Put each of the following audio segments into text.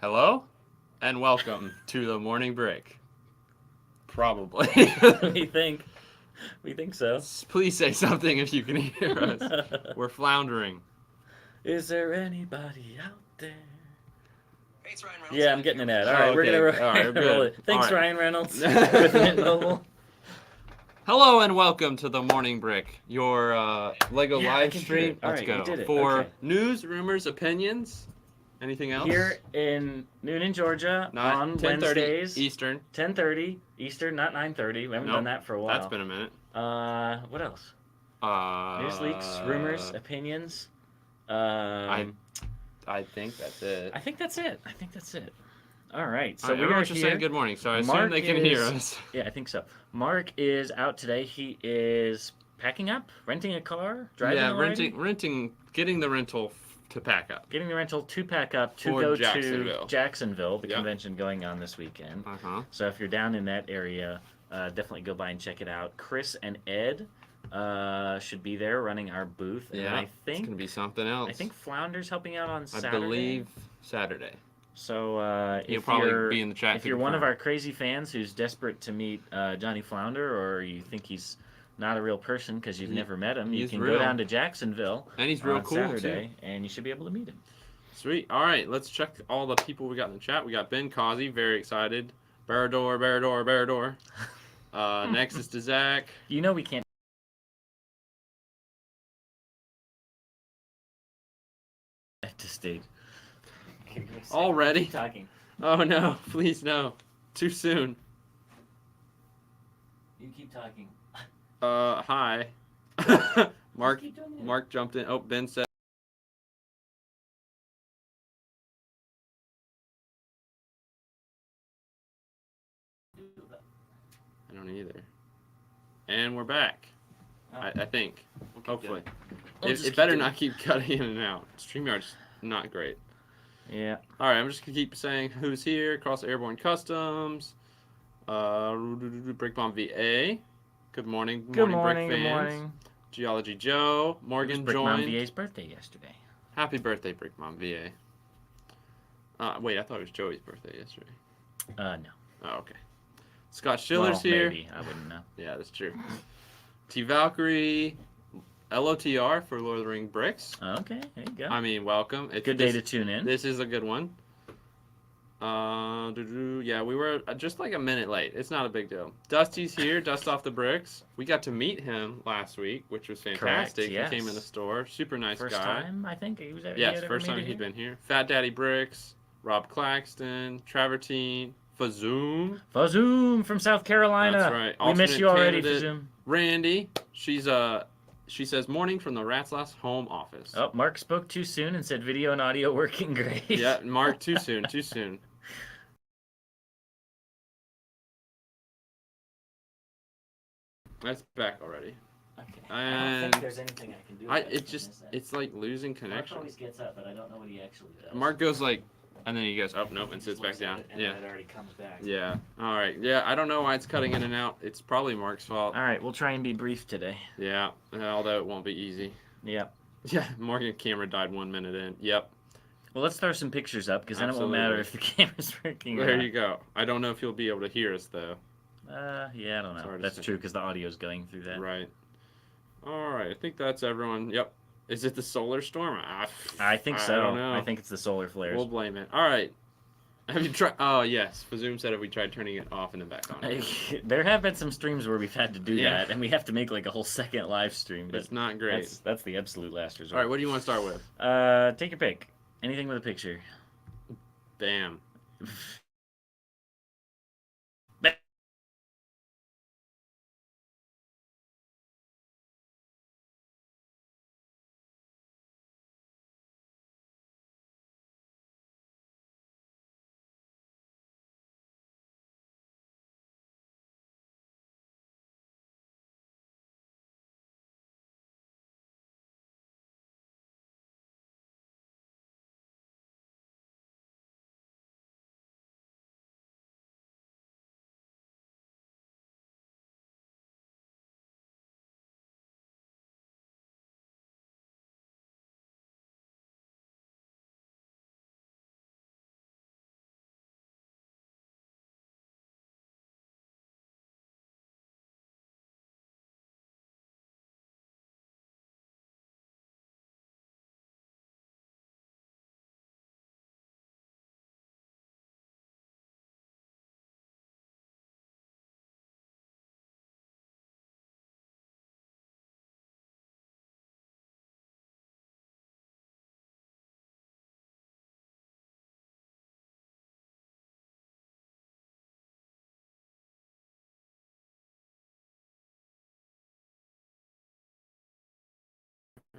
Hello, and welcome to the morning break. Probably. we think. We think so. Please say something if you can hear us. We're floundering. Is there anybody out there? Hey, it's Ryan Reynolds. Yeah, I'm getting an ad. All Oh, right, we're okay. gonna All right, roll good. it. Thanks, All right. Ryan Reynolds with Mint Mobile. Hello and welcome to the morning brick, your Lego Yeah, I live can hear stream. it. All Let's right, go you did it. for Okay. news, rumors, opinions. Anything else? Here in Noonan, Georgia, Not on 10:30 Wednesdays, Eastern. 10:30 Eastern, not 9:30. We haven't done that for a while. That's been a minute. What else? Uh, News leaks, rumors, opinions. I think that's it. I think that's it. All right, so All right, we are everyone's just here. saying good morning, so I assume Mark they can hear is- us. Yeah, I think so. Mark is out today. He is packing up, renting a car, driving already? renting, getting the rental to pack up. Getting the rental to pack up to For go Jacksonville. to Jacksonville, the Yep. convention going on this weekend. Uh-huh. So if you're down in that area, definitely go by and check it out. Chris and Ed should be there running our booth. And Yeah, I it's think gonna be something else. I think Flounder's helping out on I Saturday. believe Saturday. So He'll if probably you're be in the chat. if to you're one of confirm. our crazy fans who's desperate to meet Johnny Flounder, or you think he's not a real person because you've never met him, you he's can real. go down to Jacksonville And he's real on cool Saturday, and you should be able to meet him. Sweet. All right, let's check all the people we got in the chat. We got Ben Causey, very excited. Barad-dur, Barad-dur, Barad-dur. Next is to Zach. You know we can't. To state. Already? Keep talking. Oh no, please no. Too soon. You keep talking. Hi. Mark Keep doing it. Mark jumped in. Oh, Ben said I don't either. And we're back. Oh. I think. We'll keep Hopefully. doing We'll It just keep better doing not keep cutting in and out. StreamYard's not great. Yeah. All right, I'm just gonna keep saying who's here. Cross Airborne Customs, Brick Bomb VA. Good morning, Good Brick morning. fans. Good morning. Geology Joe, It was Morgan Brick Mom joined. VA's birthday yesterday. Happy birthday, Brick Mom VA. Wait, I thought it was Joey's birthday yesterday. No. Oh, okay. Scott Schiller's well, here. Maybe I wouldn't know. Yeah, that's true. T Valkyrie, LOTR for Lord of the Ring Bricks. Okay, there you go. I mean, welcome. Good day to tune in. This is a good one. Yeah, we were just like a minute late. It's not a big deal. Dusty's here. Dust off the bricks. We got to meet him last week, which was fantastic. Correct, yes. He came in the store. Super nice First guy. time, I think he was there. Yes, first time he'd been here. Fat Daddy Bricks, Rob Claxton, Travertine, Fazoom. Fazoom from South Carolina. That's right. We miss Alternate you already, candidate. Fazoom. Randy. She says morning from the Rat's Last home office. Oh, Mark spoke too soon and said video and audio working great. Yeah, Mark, too soon, too soon. That's back already. Okay. I don't And think there's anything I can do. it's like losing Mark connection. always gets up, but I don't know what he actually does. Mark goes like, and then he goes up, nope, He and just sits back looks at down. it, and Yeah. then it already comes back. Yeah. All right. Yeah, I don't know why it's cutting in and out. It's probably Mark's fault. All right, we'll try and be brief today. Yeah, although it won't be easy. Yep. Yeah, Morgan's camera died 1 minute in. Yep. Well, let's throw some pictures up because then it won't matter if the camera's working. There you go. I don't know if you'll be able to hear us though. Yeah, I don't know. Hard to That's say. true because the audio's going through that. Right. All right. I think that's everyone. Yep. Is it the solar storm? I think so. I don't know. I think it's the solar flares. We'll blame it. All right. Have you tried? Oh yes. Fazoom said if we tried turning it off and then back on. There have been some streams where we've had to do Yeah. that, and we have to make like a whole second live stream. But It's not great. that's the absolute last resort. All right. What do you want to start with? Take your pick. Anything with a picture. Bam.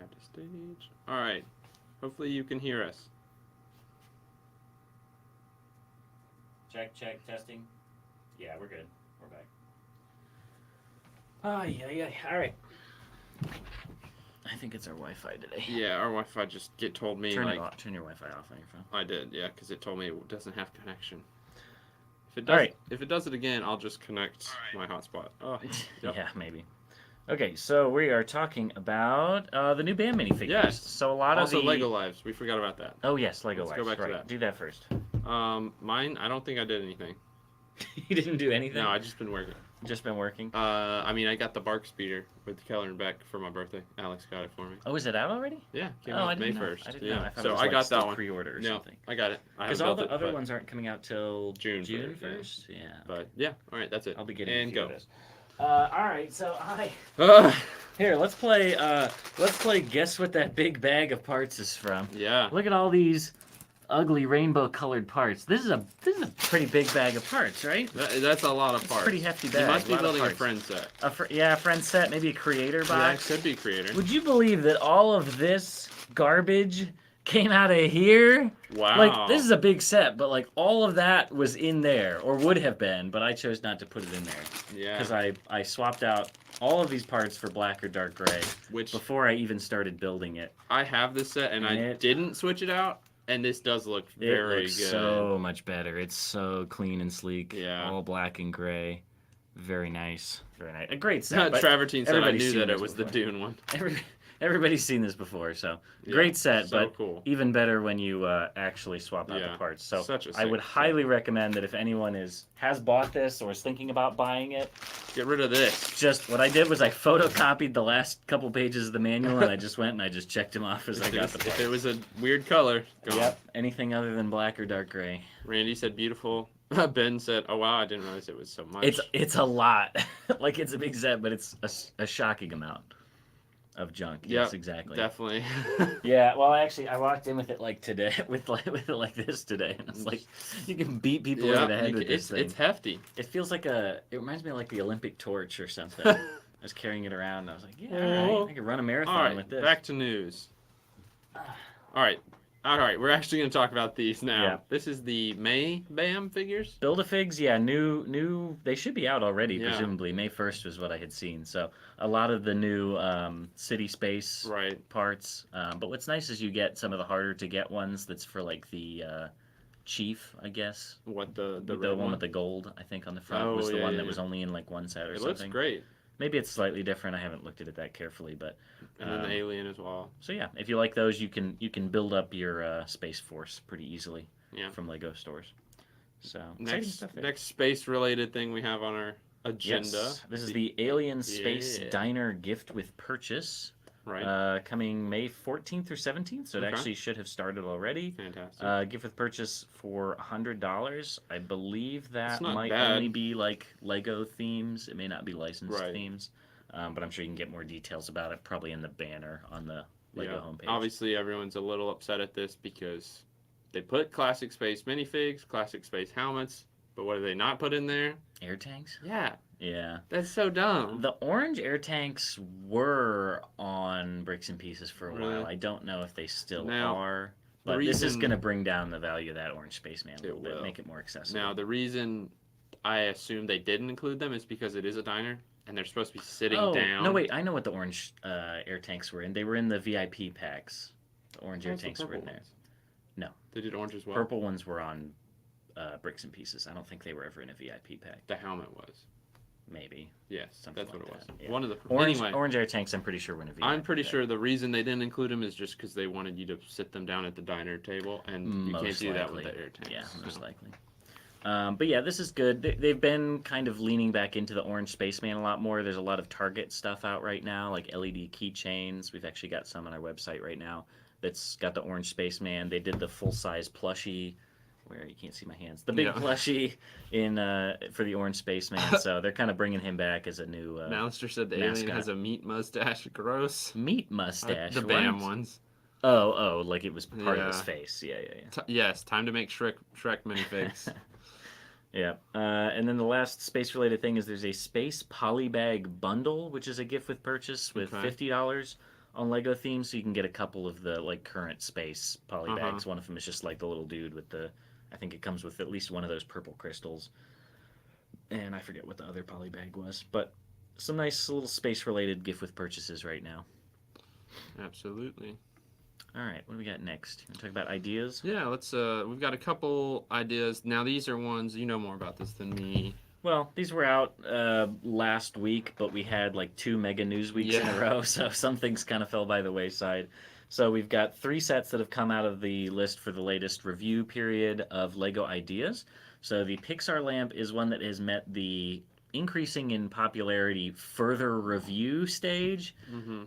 Add to stage. All right. Hopefully you can hear us. Check, testing. Yeah, we're good. We're back. Oh, yeah. All right. I think it's our Wi-Fi today. Yeah, our Wi-Fi just told me Turn like your Wi-Fi off on your phone. I did, yeah, because it told me it doesn't have connection. If it does, All right. if it does it again, I'll just connect my hotspot. Oh, yep. Yeah, maybe. Okay, so we are talking about the new band minifigures. Yes. So a lot Also of the Lego Lives. We forgot about that. Oh yes, Lego Let's Lives. go back to right. that. Do that first. Mine. I don't think I did anything. You didn't do anything. No, I just been working. Just been working. I mean, I got the Bark Speeder with Keller and Beck for my birthday. Alex got it for me. Oh, is it out already? Yeah, came Oh, out I May didn't know. 1st. I didn't yeah. know. I thought So it was I like got still that one. pre-order or No, something. I got it. Because all the other ones aren't coming out till June 1st. first, Yeah. But yeah, all right, that's it. I'll be getting and a few go. of those. All right, so here, let's play guess what that big bag of parts is from. Yeah. Look at all these ugly rainbow colored parts. This is a pretty big bag of parts, right? That's a lot of parts. Pretty hefty bag. You must be lot of building a parts. friend set. A friend set, maybe a creator box. Yeah, it could be creator. Would you believe that all of this garbage came out of here? Wow. Like, this is a big set, but like all of that was in there, or would have been, but I chose not to put it in there. Yeah. Because I swapped out all of these parts for black or dark gray Which before I even started building it. I have this set and I didn't switch it out, and this does look very It looks good. so much better. It's so clean and sleek. Yeah. All black and gray. Very nice. Very nice. A great set. but Travertine said I everybody's knew seen that this it was before. the Dune one. Everybody's seen this before, so Yeah, great set, so but cool. even better when you actually swap out Yeah, the parts. So such a I sick would set. highly recommend that if anyone has bought this or is thinking about buying it, Get rid of this. just what I did was I photocopied the last couple pages of the manual and I just went and I just checked them off as I got the parts. If it was a weird color, gone. Yep, anything other than black or dark gray. Randy said beautiful. Ben said, "Oh wow, I didn't realize it was so much." It's a lot. Like it's a big set, but it's a shocking amount of junk. Yep, Yes, exactly. definitely. Yeah, well, actually, I walked in with it like today, with it like this today, and it's like you can beat people over the head with this thing. It's hefty. It feels like it reminds me of like the Olympic torch or something. I was carrying it around, and I was like, yeah, all right, I could run a marathon All right, with this. back to news. All right, we're actually going to talk about these now. Yeah. This is the May BAM figures. Build-A-Figs, yeah, new. They should be out already, Yeah. presumably. May 1st was what I had seen. So a lot of the new city space Right. parts. But what's nice is you get some of the harder to get ones. That's for like the Chief, I guess. What the one red with the gold, I think, on the front Oh, was the yeah, one yeah, that yeah. was only in like one set or It something. looks great. Maybe it's slightly different. I haven't looked at it that carefully, but And then the alien as well. so yeah, if you like those, you can build up your Space Force pretty easily Yeah. from Lego stores. So exciting stuff there. Next space related thing we have on our agenda. Yes, this is the Alien Space Yeah. Diner gift with purchase. Right. Coming May 14th through 17th, so it Okay. actually should have started already. Fantastic. Gift with purchase for $100. I believe that That's not might bad. only be like Lego themes. It may not be licensed Right. themes, but I'm sure you can get more details about it probably in the banner on the Lego Yeah. homepage. Obviously, everyone's a little upset at this because they put classic space minifigs, classic space helmets, but what do they not put in there? Air tanks? Yeah, Yeah. that's so dumb. The orange air tanks were on Bricks and Pieces for a Really? while. I don't know if they still Now, are. the But this is reason- going to bring down the value of that orange spaceman a It little bit, will. make it more accessible. Now, the reason I assume they didn't include them is because it is a diner and they're supposed to be sitting down. No, wait, I know what the orange air tanks were in. They were in the VIP packs. The orange air Where's the tanks were in purple there. ones? No. They did orange as well. Purple ones were on Bricks and Pieces. I don't think they were ever in a VIP pack. The helmet was. Maybe. Yes, Something that's what like it was. that, yeah. One of the Orange, anyway. orange air tanks, I'm pretty sure were in a VIP I'm pretty pack. sure the reason they didn't include them is just because they wanted you to sit them down at the diner table, and you can't Most do that with likely. the air tanks. Yeah, most so. likely. But yeah, this is good. They've been kind of leaning back into the orange spaceman a lot more. There's a lot of Target stuff out right now, like LED keychains. We've actually got some on our website right now that's got the orange spaceman. They did the full-size plushie, where you can't see my hands. The big Yeah. plushie in for the orange spaceman. So they're kind of bringing him back as a new Malister said the mascot. alien has a meat mustache. Gross. meat mustache. The What? BAM ones. Oh, like it was part of his Yeah. face. Yeah. Yes, time to make Shrek minifigs. Yeah, and then the last space-related thing is there's a space polybag bundle, which is a gift with purchase with Okay. $50 on Lego themes, so you can get a couple of the like current space poly bags. One of them is just like the little dude with the, I think it comes with at least one of those purple crystals, and I forget what the other poly bag was, but some nice little space related gift with purchases right now. Absolutely. All right, what do we got next? You want to talk about ideas? Yeah, let's. We've got a couple ideas. Now these are ones you know more about this than me. Well, these were out last week, but we had like 2 mega news weeks in a row, so some things kind of fell by the wayside. So we've got 3 sets that have come out of the list for the latest review period of Lego Ideas. So the Pixar lamp is one that has met the increasing in popularity further review stage.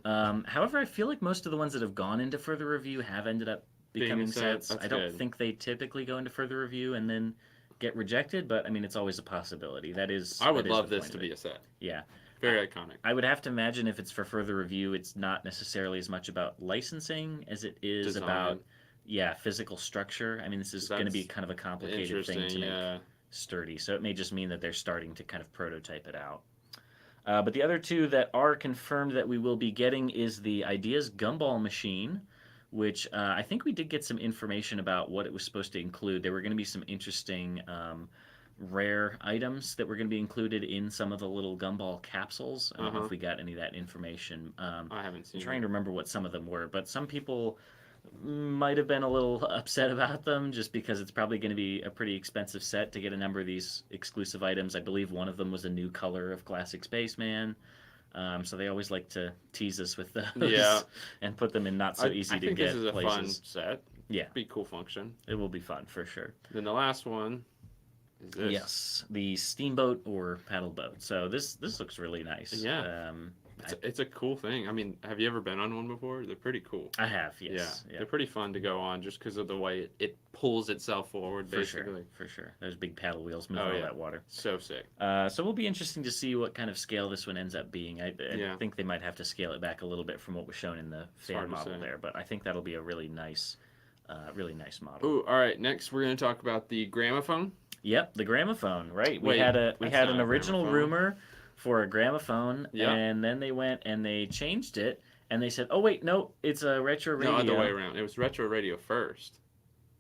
However, I feel like most of the ones that have gone into further review have ended up becoming sets. I don't think they typically go into further review and then get rejected, but I mean, it's always a possibility. I would love this to be a set. Yeah. Very iconic. I would have to imagine if it's for further review, it's not necessarily as much about licensing as it is about, physical structure. I mean, this is going to be kind of a complicated thing to make sturdy, so it may just mean that they're starting to kind of prototype it out. But the other 2 that are confirmed that we will be getting is the Ideas Gumball Machine, which I think we did get some information about what it was supposed to include. There were going to be some interesting rare items that were going to be included in some of the little gumball capsules. I don't know if we got any of that information. I haven't seen I'm trying to remember what some of them were, but some people might have been a little upset about them just because it's probably going to be a pretty expensive set to get a number of these exclusive items. I believe one of them was a new color of Classic Spaceman. So they always like to tease us with those and put them in not so easy to get this is a places. fun set. Yeah. Be cool function. It will be fun for sure. Then the last one is this. Yes, the steamboat or paddle boat. So this looks really nice. Yeah. It's a cool thing. I mean, have you ever been on one before? They're pretty cool. I have, yes. Yeah. They're pretty fun to go on just because of the way it pulls itself forward, basically. For sure. Those big paddle wheels moving all that water. So sick. So it'll be interesting to see what kind of scale this one ends up being. I think they might have to scale it back a little bit from what was shown in the fan model there, but I think that'll be a really nice model. Ooh, all right. Next, we're going to talk about the gramophone. Yep, the gramophone, right. We had an original rumor for a gramophone, and then they went and they changed it, and they said, oh, wait, no, it's a retro radio. No, other way around. It was retro radio first.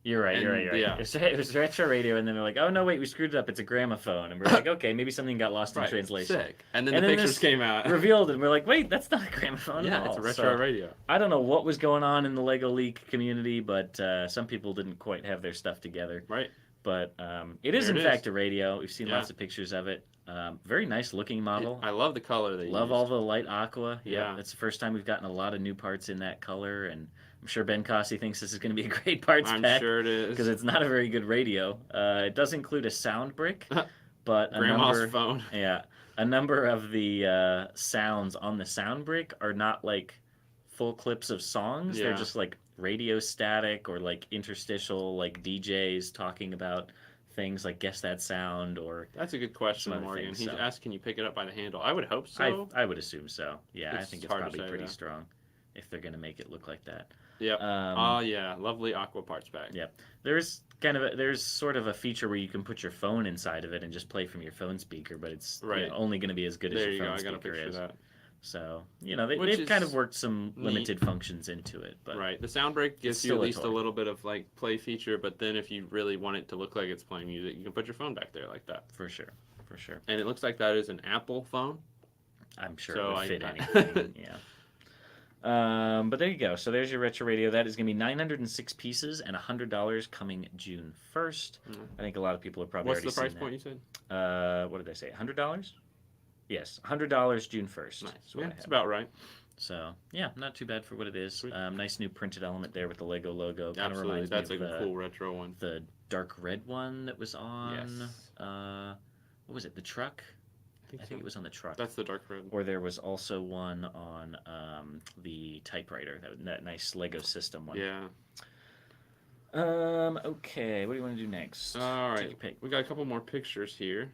You're right. Yeah. It was retro radio, and then they're like, oh, no, wait, we screwed it up. It's a gramophone. And we're like, okay, maybe something got lost in translation. Sick. And then the pictures came out. Revealed, and we're like, wait, that's not a gramophone at all. Yeah, it's a retro radio. I don't know what was going on in the Lego Leak community, but some people didn't quite have their stuff together. Right. But it is, in fact, a radio. We've seen lots of pictures of it. Very nice looking model. I love the color they Love all the light aqua. Yeah, that's the first time we've gotten a lot of new parts in that color, and I'm sure Ben Cossey thinks this is going to be a great parts pack. I'm sure it is. Because it's not a very good radio. It does include a sound brick, but Grandma's phone. Yeah, a number of the sounds on the sound brick are not like full clips of songs. They're just like radio static or like interstitial, like DJs talking about things like guess that sound or that's a good question, Morgan. He's asked, can you pick it up by the handle? I would hope so. I would assume so. Yeah, I think it's probably pretty strong if they're going to make it look like that. Yeah. Lovely aqua parts pack. Yeah. There's sort of a feature where you can put your phone inside of it and just play from your phone speaker, but it's only going to be as good as your phone speaker is. That. So, they've kind of worked some limited functions into it. But the sound break gives you at least a little bit of like play feature, but then if you really want it to look like it's playing music, you can put your phone back there like that. For sure. And it looks like that is an Apple phone. I'm sure it would fit anything, but there you go. So there's your retro radio. That is going to be 906 pieces and $100 coming June 1st. I think a lot of people have probably already seen that. What's the price point you said? What did I say? $100? Yes, $100 June 1st. Nice. That's about right. So, not too bad for what it is. Nice new printed element there with the Lego logo. Kind of reminds me of a cool retro one. The dark red one that was on, what was it, the truck? I think it was on the truck. That's the dark red. Or there was also one on the typewriter, that nice Lego system one. Yeah. Okay, what do you want to do next? All right. We got a couple more pictures here.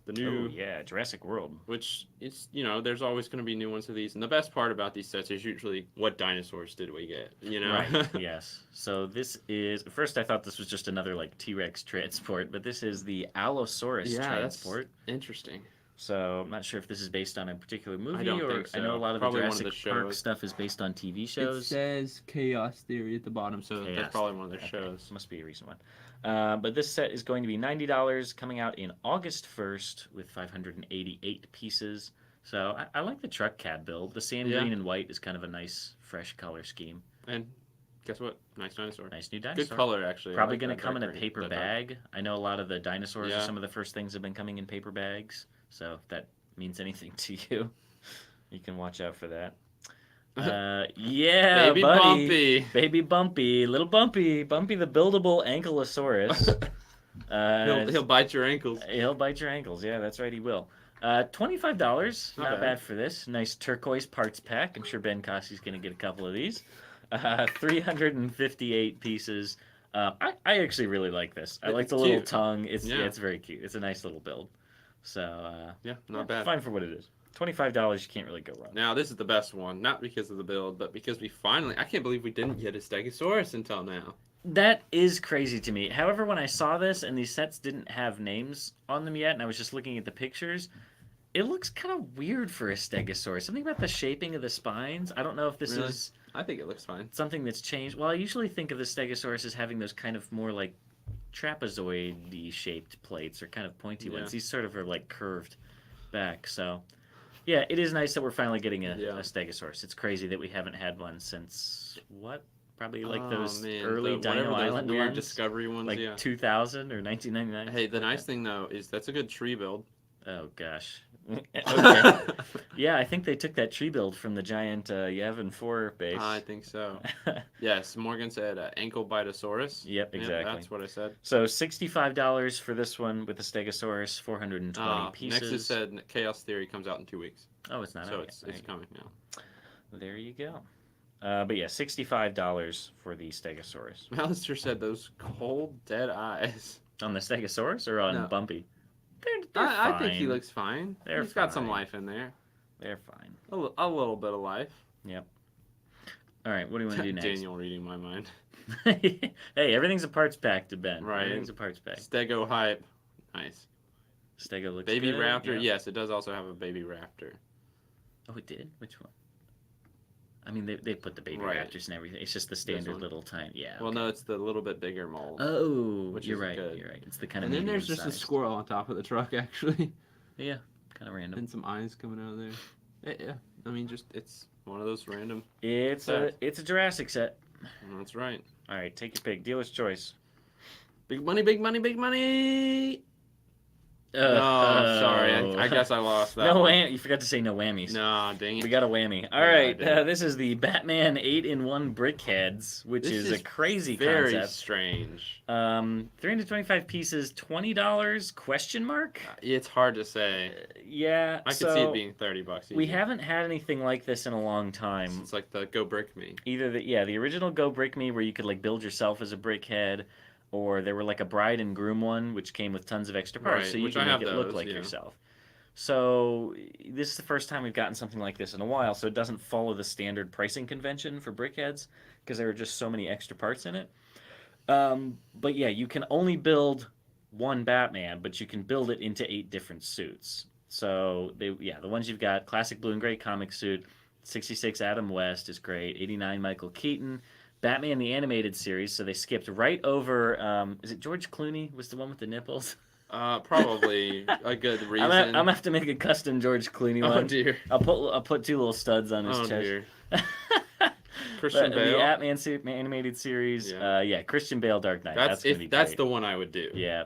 The new Jurassic World, which is there's always going to be new ones of these, and the best part about these sets is usually what dinosaurs did we get, right. Yes, so this is first I thought this was just another like T-Rex transport, but this is the Allosaurus transport. That's interesting. So I'm not sure if this is based on a particular movie don't or think so. I know a lot of Probably the one of Jurassic the Park shows. stuff is based on TV It shows. says Chaos Theory at the bottom, so Chaos that's probably one of their Okay, shows. must be a recent one. But this set is going to be $90, coming out in August 1st with 588 pieces. So I like the truck cab build. The sand Yeah. green and white is kind of a nice, fresh color scheme. And guess what? Nice dinosaur. Nice new dinosaur. Good color, actually. I Probably like going to that come in a dark green- paper that dark- bag. I know a lot of the dinosaurs Yeah. are some of the first things have been coming in paper bags. So if that means anything to you, you can watch out for that. Yeah, Baby buddy. Bumpy. Baby Bumpy. Little Bumpy. Bumpy the buildable ankylosaurus. He'll bite your ankles. He'll bite your ankles. Yeah, that's right, he will. $25. Not Not bad. bad for this. Nice turquoise parts pack. I'm sure Ben Cossey's going to get a couple of these. 358 pieces. I actually really like this. I like It's the little cute. tongue. It's Yeah. it's very cute. It's a nice little build. So Yeah, not bad. Fine for what it is. $25. You can't really go wrong. Now, this is the best one. Not because of the build, but because we finally... I can't believe we didn't get a Stegosaurus until now. That is crazy to me. However, when I saw this and these sets didn't have names on them yet, and I was just looking at the pictures, it looks kind of weird for a Stegosaurus. Something about the shaping of the spines. I don't know if this Really? is I think it looks fine. something that's changed. Well, I usually think of the Stegosaurus as having those kind of more like trapezoid-y shaped plates or kind of pointy Yeah. ones. These sort of are like curved back. So, yeah, it is nice that we're finally getting a Stegosaurus. It's crazy that we haven't had one since what? Probably like those early Dino Island weird ones, Discovery ones, like yeah. 2000 or 1999. Hey, the nice thing though is that's a good tree build. Oh gosh. Okay. Yeah, I think they took that tree build from the giant Yavin 4 base. I think so. Yes, Morgan said ankle bitosaurus. Yep, exactly. That's what I said. So $65 for this one with the Stegosaurus, 420 pieces. Nexus said Chaos Theory comes out in 2 weeks. Oh, it's not So out it's yet. coming now. There you go. But yeah, $65 for the Stegosaurus. Alistair said those cold, dead eyes. On the Stegosaurus or on No. Bumpy? They're I think he fine. looks fine. They're He's got some fine. life in there. They're fine. A little bit of life. All right, what do you want to do next? Daniel reading my mind. Hey, everything's a parts pack to Ben. Right. Everything's a parts pack. Stego hype. Nice. Stego looks Baby good. raptor. Yeah. Yes, it does also have a baby raptor. Oh, it did? Which one? I mean, they put the baby Right. raptors and everything. It's just the standard one? little tiny. Yeah. Well, okay. no, it's the little bit bigger mold. Oh, which you're is right. good. You're right. It's the kind of. And then there's just a medium-sized. squirrel on top of the truck, actually. Yeah, kind of random. And some eyes coming out of there. Yeah. I mean, just it's one of those random. It's Set. a Jurassic set. That's right. All right, take your pick. Dealer's choice. Big money, big money, big money. Oh, sorry. I guess I lost that. No one. wham. You forgot to say no whammies. Nah, dang it. We got a whammy. All Yeah, I right, did. this is the Batman 8-in-1 brickheads, which This is a is crazy Very concept. strange. 325 pieces, $20? Question mark? It's hard to say. Yeah. I could see it being $30. We easy. haven't had anything like this in a long time. It's like the Go Brick Me. Either the original Go Brick Me, where you could like build yourself as a brickhead, or there were like a bride and groom one, which came with tons of extra parts, Right, so you which can I make have it look those, like yeah. yourself. So this is the first time we've gotten something like this in a while, so it doesn't follow the standard pricing convention for brickheads because there are just so many extra parts in it. But yeah, you can only build one Batman, but you can build it into 8 different suits. So the ones you've got: classic blue and gray comic suit, 66 Adam West is great, 89 Michael Keaton, Batman the Animated Series. So they skipped right over. Is it George Clooney was the one with the nipples? Probably a good reason. I'm gonna have to make a custom George Clooney one. Oh dear. I'll put 2 little studs on his Oh chest. dear. Christian But Bale. The Batman animated series. Yeah. Christian Bale, Dark Knight. That's gonna be that's great. the one I would do. Yeah.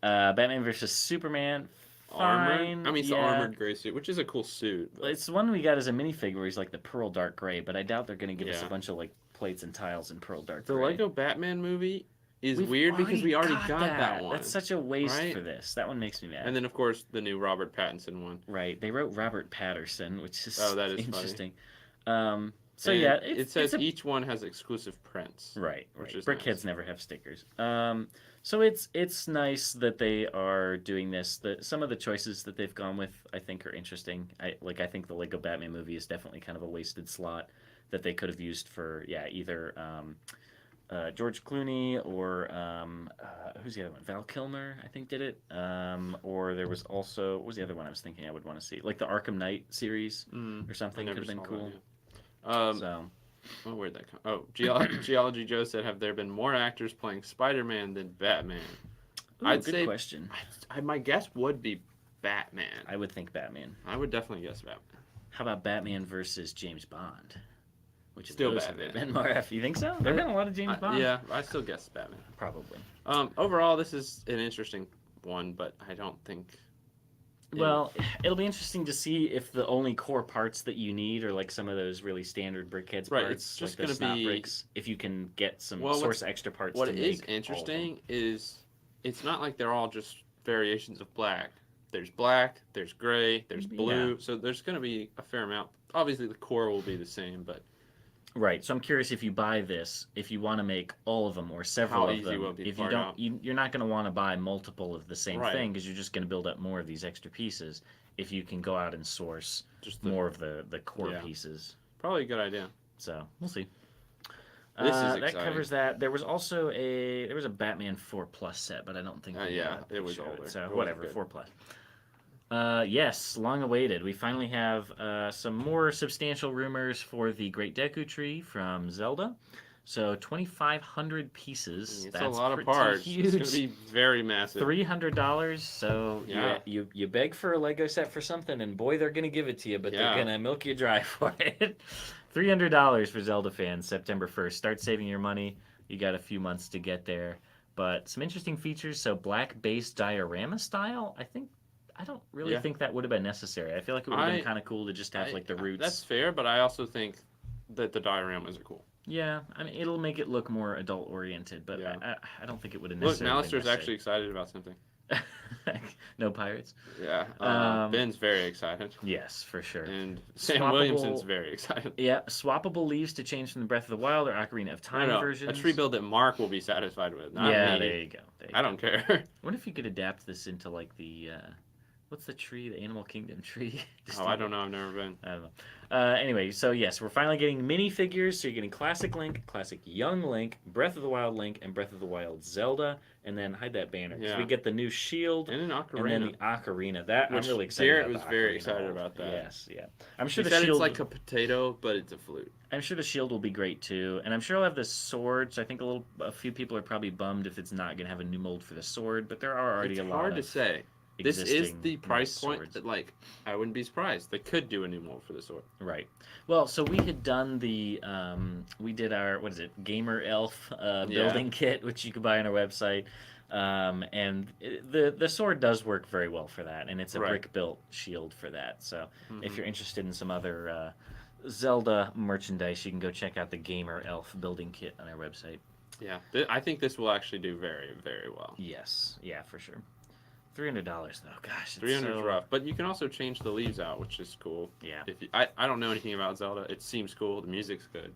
Batman versus Superman. Armored. Fine. I mean, it's yeah. the armored gray suit, which is a cool suit. but- It's the one we got as a minifigure where he's like the pearl dark gray, but I doubt they're gonna give us a Yeah. bunch of like plates and tiles in pearl dark The gray. Lego Batman movie is We've weird because we already got that. that one. That's such a waste right? for this. That one makes me mad. And then, of course, the new Robert Pattinson one. Right. They wrote Robert Patterson, which is Oh, that is funny. interesting. So And yeah, it says each one has exclusive prints. right. which Right. is Brickheads nice. never have stickers. So it's nice that they are doing this. Some of the choices that they've gone with, I think, are interesting. I think the Lego Batman movie is definitely kind of a wasted slot that they could have used for either George Clooney or who's the other one? Val Kilmer, I think, did it. Or there was also what was the other one I was thinking I would want to see, like the Arkham Knight series or something could have been cool. So. Oh, where'd that come? Oh, Geology Joe said, "Have there been more actors playing Spider-Man than Batman?" Ooh, I'd good say question. my guess would be Batman. I would think Batman. I would definitely guess Batman. How about Batman versus James Bond? Which of Still those have Batman. there been more? You think so? There've been a lot of James Bond. Yeah, I still guess Batman. Probably. Overall, this is an interesting one, but I don't think. Well, it'll be interesting to see if the only core parts that you need are like some of those really standard brickheads Right, parts, it's just like gonna snot be- bricks. If you can get some Well, source extra parts. What to is make all of them. interesting is it's not like they're all just variations of black. There's black, there's gray, there's blue. Yeah. So there's going to be a fair amount. Obviously, the core will be the same, but Right. So I'm curious if you buy this, if you want to make all of them or several How of easy them. will it be to If you fart don't, out? you're not going to want to buy multiple of the same Right. thing because you're just going to build up more of these extra pieces. If you can go out and source just more of the core Yeah. pieces. probably a good idea. So we'll see. This is that exciting. covers that. There was also a Batman 4 Plus set, but I don't think we Yeah, got a it was picture of older. So It wasn't whatever, good. 4 Plus. Yes, long awaited. We finally have some more substantial rumors for the Great Deku Tree from Zelda. So 2,500 pieces. It's That's a lot of pretty parts. Huge. It's going to be very massive. $300. So Yeah. you beg for a Lego set for something, and boy, they're gonna give it to you, but Yeah. they're gonna milk you dry for it. $300 for Zelda fans. September 1st. Start saving your money. You got a few months to get there. But some interesting features. So black base diorama style. I don't really Yeah. think that would have been necessary. I feel like it would have been kind of cool to just have like the roots. That's fair, but I also think that the dioramas are cool. Yeah, I mean it'll make it look more adult oriented, but Yeah. I don't think it would have Look, necessarily. Malister's actually excited about something. No pirates. Yeah. Ben's very excited. Yes, for sure. And Sam Swappable- Williamson's very excited. Yeah, swappable leaves to change from the Breath of the Wild or Ocarina of Time No, versions. a tree build that Mark will be satisfied with. Not Yeah, me. there you go. I don't care. What if you could adapt this into like the what's the tree? The Animal Kingdom tree? Just Oh, I don't know. I've never been. I don't know. Anyway, so yes, we're finally getting minifigures. So you're getting Classic Link, Classic Young Link, Breath of the Wild Link, and Breath of the Wild Zelda. And then hide that banner. 'Cause Yeah. we get the new shield And an and ocarina. then the ocarina. That Which I'm really excited Garrett about. was the very ocarina excited hole. about that. Yes, yeah. I'm He sure the said shield. it's like a potato, but it's a flute. I'm sure the shield will be great too, and I'm sure I'll have the sword. So I think a few people are probably bummed if it's not going to have a new mold for the sword, but there are already It's a lot hard of to say. This is existing the price nice point swords. that, like, I wouldn't be surprised. They could do a new mold for the sword. Right. Well, so we had done we did our what is it, Gamer Elf building kit, which you could buy on our website, and the sword does work very well for that, and it's a Right. brick built shield for that. So if Mhm. you're interested in some other Zelda merchandise, you can go check out the Gamer Elf building kit on our website. Yeah, I think this will actually do very, very well. Yes, yeah, for sure. $300 though, gosh, it's 300 is so rough, but you can also change the leaves out, which is cool. Yeah. If you, I don't know anything about Zelda. It seems cool. The music's good.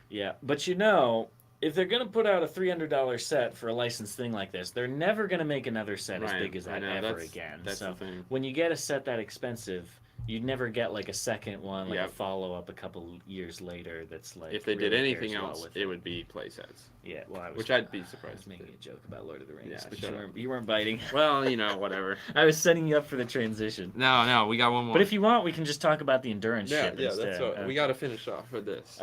Yeah, but if they're gonna put out a $300 set for a licensed thing like this, they're never gonna make another set as Right, big as I that know, ever that's- again. That's So the thing. when you get a set that expensive, you'd never get like a second one, like a Yep. follow up a couple years later. That's like If they did really anything pairs well else, with it would be play sets. Yeah, well, which I'd be I surprised was if making they- a joke about Lord of the Rings, Yeah, but shut you weren't biting. Well, whatever. I was setting you up for the transition. No, we got one more. But if you want, we can just talk about the endurance yeah, ship yeah, instead. that's what we got to finish off with this.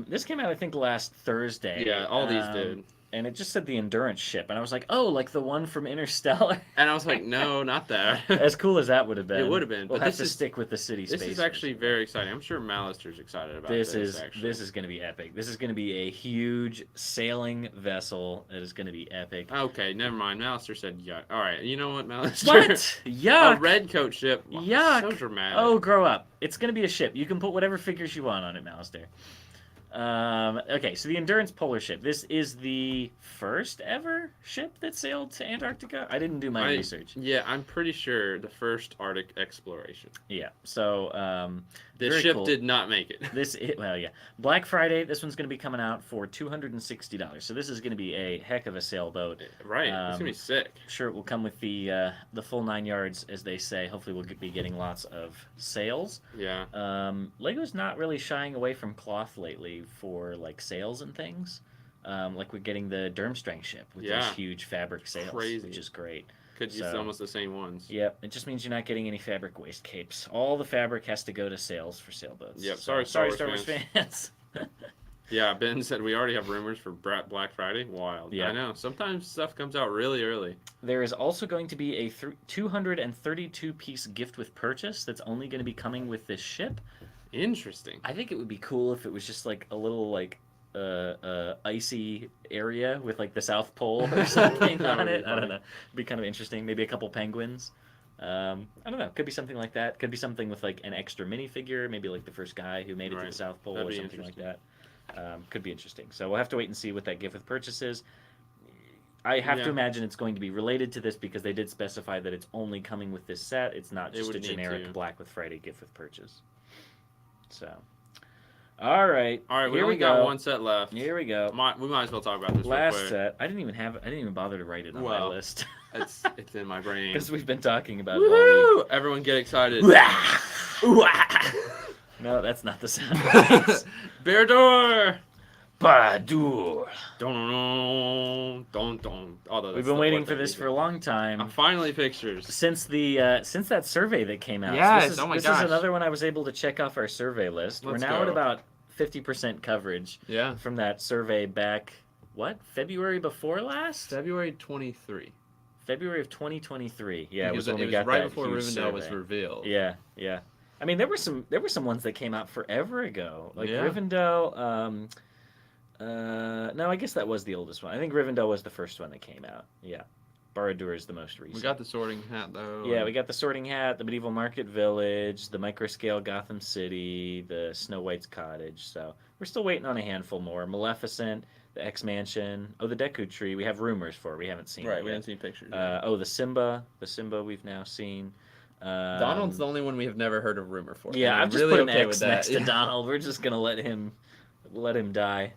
This came out, I think, last Thursday. Yeah, all these did. And it just said the endurance ship, and I was like, oh, like the one from Interstellar. And I was like, no, not that. As cool as that would have been. It would have been, We'll but have this to is- stick with the city This space. is actually very exciting. I'm sure Malister's excited about This this. is going to be epic. This is going to be a huge sailing vessel. It is going to be epic. Okay, never mind. Malister said yuck. All right, you know what, Malister? What? A Yuck! red coat ship. Wow, Yuck! So dramatic. Oh, grow up. It's going to be a ship. You can put whatever figures you want on it, Malister. Okay, so the Endurance Polar Ship. This is the first ever ship that sailed to Antarctica. I didn't do my research. Yeah, I'm pretty sure the first Arctic exploration. Yeah, so The very ship cool. did not make it. Well, yeah. Black Friday, this one's going to be coming out for $260. So this is going to be a heck of a sailboat. Right, it's gonna be sick. Sure, it will come with the full 9 yards, as they say. Hopefully, we'll be getting lots of sails. Yeah. Lego's not really shying away from cloth lately for like sails and things. Like we're getting the Durmstrang ship with those huge fabric sails, Crazy. which is great. Could use almost the same ones. Yep, it just means you're not getting any fabric waste capes. All the fabric has to go to sails for sailboats. Yep. So, Sorry, Star Wars fans. Yeah, Ben said we already have rumors for Black Friday. Wild. Yeah. I know. Sometimes stuff comes out really early. There is also going to be a 232-piece gift with purchase that's only going to be coming with this ship. Interesting. I think it would be cool if it was just like a little like icy area with like the South Pole or something on it. I don't know. It'd be kind of interesting. Maybe a couple penguins. I don't know. Could be something like that. Could be something with like an extra minifigure. Maybe like the first guy who made it to the South Pole or something like that. Could be interesting. So we'll have to wait and see what that gift with purchase is. I have to imagine it's going to be related to this because they did specify that it's only coming with this set. It's not just a generic Black with Friday gift with purchase. So, all right. We only got one set left. Here we go. We might as well talk about this. Last real quick. set. I didn't even bother to write it on my list. it's in my brain because we've been talking about it all week. Everyone get excited. No, that's not the sound. Barad-Dûr. Barad-Dûr. We've been waiting for this for a long time. Finally, pictures since that survey that came out. Yes, so this is another one I was able to check off our survey list. We're now at about 50% coverage. Yeah. From that survey back, February before last? February 23. February of 2023. Yeah, because it was when we got right that before huge Rivendell survey. was revealed. Yeah. I mean, there were some ones that came out forever ago, like Rivendell. No, I guess that was the oldest one. I think Rivendell was the first one that came out. Yeah, Barad-Dûr is the most recent. We got the Sorting Hat though. Yeah, we got the Sorting Hat, the Medieval Market Village, the Microscale Gotham City, the Snow White's Cottage. So we're still waiting on a handful more. Maleficent, the X Mansion, the Deku Tree. We have rumors for. We haven't seen. Right, it we yet. haven't seen pictures. The Simba we've now seen. Donald's the only one we have never heard of rumor for. Yeah, I'm just really putting okay X with that. next to Donald. We're just gonna let him die.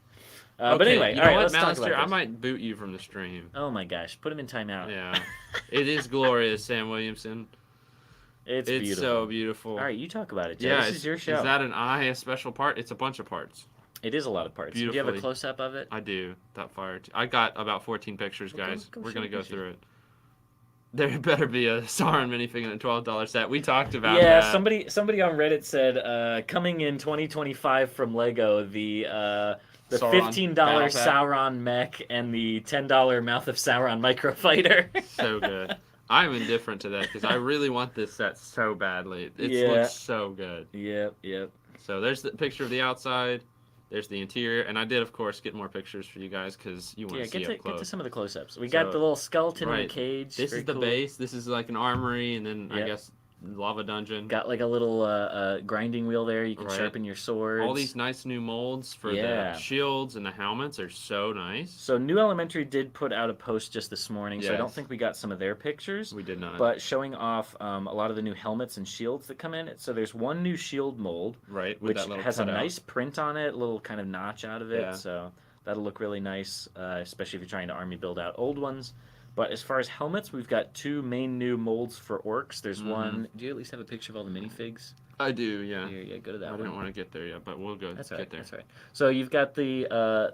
Okay, But anyway, you all know right, what, let's talk Malister, about I this. might boot you from the stream. Oh my gosh, put him in timeout. Yeah, it is glorious, Sam Williamson. It's beautiful. So beautiful. All right, you talk about it, Joe. Yeah, this is your show. Is that an eye, a special part? It's a bunch of parts. It is a lot of parts. Do you have a close-up of it? I do. That fire. I got about 14 pictures, guys. We're going to go through it. There better be a Sauron minifigure in a $12 set. We talked about that. Yeah, somebody on Reddit said, coming in 2025 from Lego, the $15 Sauron mech and the $10 Mouth of Sauron microfighter. So good. I'm indifferent to that because I really want this set so badly. It looks so good. Yep. So there's the picture of the outside. There's the interior, and I did, of course, get more pictures for you guys because you want to see up close. Get to some of the close-ups. We got the little skeleton in the cage. This is the base. This is like an armory, and then I guess lava dungeon. Got like a little grinding wheel there. You can sharpen your swords. All these nice new molds for the shields and the helmets are so nice. So New Elementary did put out a post just this morning, so I don't think we got some of their pictures. We did not. But showing off a lot of the new helmets and shields that come in. So there's one new shield mold, which has a nice print on it, a little kind of notch out of it. Yeah. So that'll look really nice, especially if you're trying to army build out old ones. But as far as helmets, we've got two main new molds for orcs. There's one. Do you at least have a picture of all the minifigs? I do, yeah. Here, go to that one. I didn't want to get there yet, but we'll go get there. That's right. So you've got the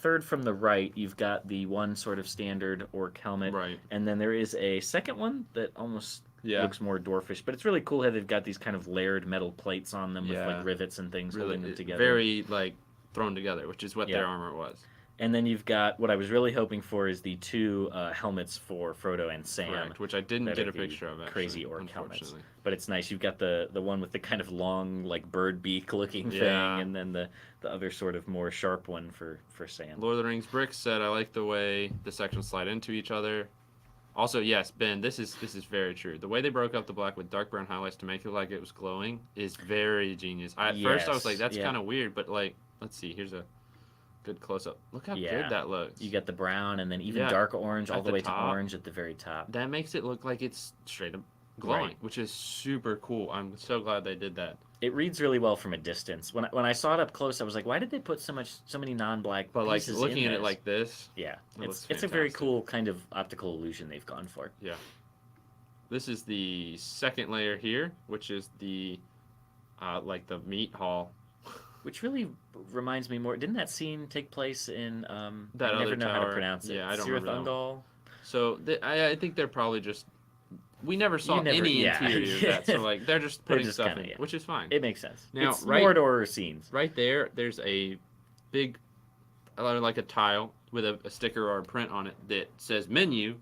third from the right. You've got the one sort of standard orc helmet. Right. And then there is a second one that almost looks more dwarfish. But it's really cool how they've got these kind of layered metal plates on them with like rivets and things holding them together. Very like thrown together, which is what their armor was. And then you've got, what I was really hoping for is the two helmets for Frodo and Sam. Correct, which I didn't get a picture of, actually, crazy orc helmets. But it's nice. You've got the one with the kind of long, like, bird beak looking thing, and then the other sort of more sharp one for Sam. Lord of the Rings Brick said, I like the way the sections slide into each other. Also, yes, Ben, this is very true. The way they broke up the black with dark brown highlights to make it like it was glowing is very genius. At first I was like, that's kind of weird, but, like, let's see, here's a good close-up. Look how good that looks. You got the brown and then even dark orange all the way to orange at the very top. That makes it look like it's straight up glowing, which is super cool. I'm so glad they did that. It reads really well from a distance. When I saw it up close, I was like, why did they put so many non-black pieces pieces in But like looking at it like this, it's a very cool kind of optical illusion they've gone for. Yeah. This is the second layer here, which is the like the meat hall. Which really reminds me more. Didn't that scene take place in That I never other know how to tower. pronounce it. Yeah, I don't Sirith remember that one. Ungol? So I think they're probably just. We never saw any yeah. interior of that, so like they're just They're putting just stuff kinda, in, yeah. which is fine. It makes sense. Now, It's right- Mordor scenes. Right there, there's a big, like a tile with a sticker or a print on it that says menu,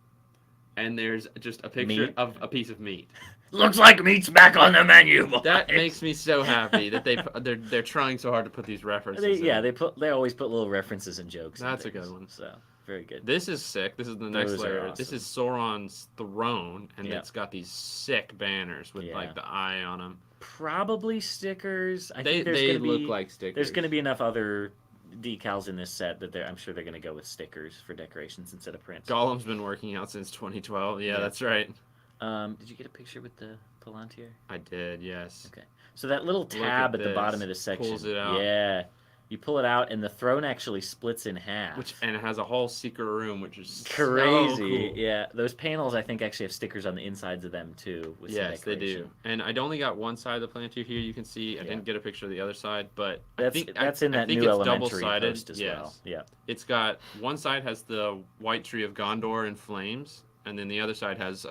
and there's just a picture Meat? of a piece of meat. Looks like meat's back on the menu. Boys. That makes me so happy that they're trying so hard to put these references. Yeah, in. they always put little references and jokes. and That's a things, good one. So very good. This is sick. This is the next Those are layer. This awesome. is Sauron's throne, and Yeah. it's got these sick banners with Yeah. like the eye on them. Probably stickers. I They think there's they gonna look be like stickers. there's gonna be enough other decals in this set that I'm sure they're gonna go with stickers for decorations instead of prints. Gollum's been working out since 2012. Yeah, Yeah. that's right. Did you get a picture with the Palantir? I did. Yes. Okay. So that little tab at the this. bottom of the section. Pulls it out. Yeah. You pull it out and the throne actually splits in half. And it has a whole secret room, which is crazy. So cool. Yeah. Those panels I think actually have stickers on the insides of them too. With some Yes, they do. decoration. And I'd only got one side of the Palantir here. You can see. I Yeah. didn't get a picture of the other side, but That's I think that's in I that think new it's elementary double-sided. post as Yes. well. Yeah. It's got one side has the white tree of Gondor in flames, and then the other side has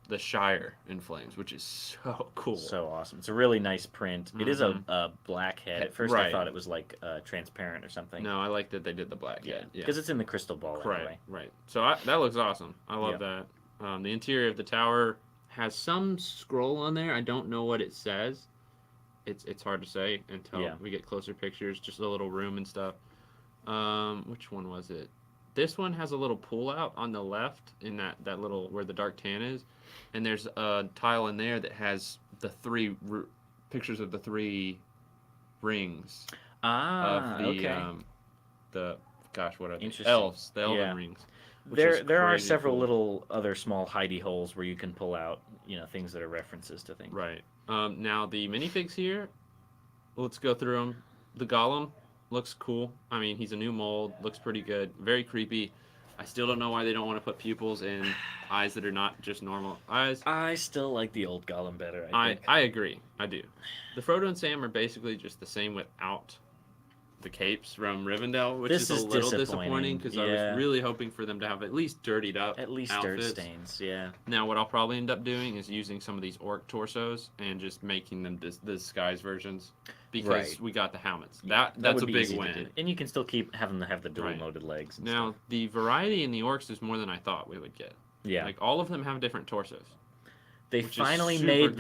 the Shire in flames, which is so cool. So awesome. It's a really nice print. It is a Mhm. black head. At first I Right. thought it was like transparent or something. No, I like that they did the black Yeah. head. Yeah, Because it's in the crystal ball right, anyway. right. So that looks awesome. I love that. The interior of the tower has some scroll on there. I don't know what it says. It's hard to say until we get closer pictures. Just a little room and stuff. Which one was it? This one has a little pull out on the left in that little where the dark tan is, and there's a tile in there that has the three pictures of the three rings of the okay. the gosh, what are they? Interesting. Elves, the elven Yeah. rings. which There is are crazy several cool. little other small hidey holes where you can pull out, things that are references to things. Right. Now the minifigs here, let's go through them. The Gollum looks cool. I mean, he's a new mold, looks pretty good, very creepy. I still don't know why they don't want to put pupils in eyes that are not just normal eyes. I still like the old Gollum better, I think. I agree. I do. The Frodo and Sam are basically just the same without the capes from Rivendell, which This is is a little disappointing. disappointing because I Yeah. was really hoping for them to have at least dirtied up At least outfits. dirt stains, yeah. Now, what I'll probably end up doing is using some of these orc torsos and just making them the disguise versions because Right. we got the helmets. That That's would a be big easy to win. do. And you can still have them have the dual Right. loaded legs. And Now, stuff. the variety in the orcs is more than I thought we would get. Yeah. Like, all of them have different torsos. They which is finally super made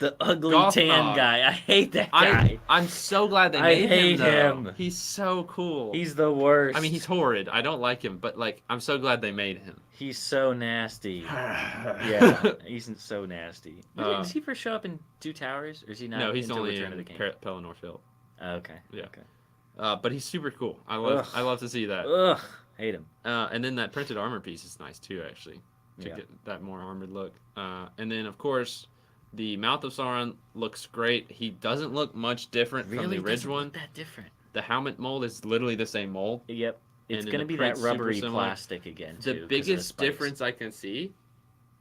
the ugly Goth tan dog. guy. I hate that guy. I'm so glad they I made hate him, though. him. He's so cool. He's the worst. I mean, he's horrid. I don't like him, but, like, I'm so glad they made him. He's so nasty. Yeah, he's so nasty. Does he first show up in Two Towers, or is he not? No, he's until only Return in of the King? Pelennor Field. Okay. Yeah. Okay. But he's super cool. I Ugh. love to see that. Ugh, hate him. And then that printed armor piece is nice too, actually, to Yeah. get that more armored look. And then of course, the Mouth of Sauron looks great. He doesn't look much different from Really the ridge doesn't one. look that different. The helmet mold is literally the same mold. Yep. It's And then gonna the be that print's super rubbery similar. plastic again. The too, 'cause of biggest spikes. difference I can see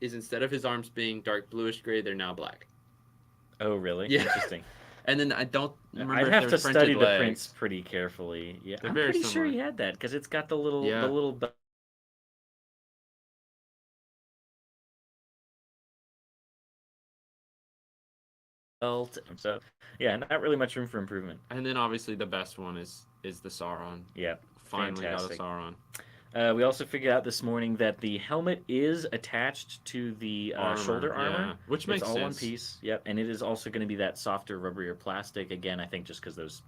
is instead of his arms being dark bluish gray, they're now black. Oh, really? Yeah. Interesting. And then I don't remember I'd if have they're to printed study the legs. prints pretty carefully. Yeah, They're I'm very pretty sure he similar. had that because it's got the little Yeah. belt. So yeah, not really much room for improvement. And then obviously the best one is the Sauron. Yeah. Finally Fantastic. got a Sauron. We also figured out this morning that the helmet is attached to the shoulder armor. yeah, which makes it's all one sense. piece. Yep, and it is also going to be that softer, rubberier plastic. Again, I think just because those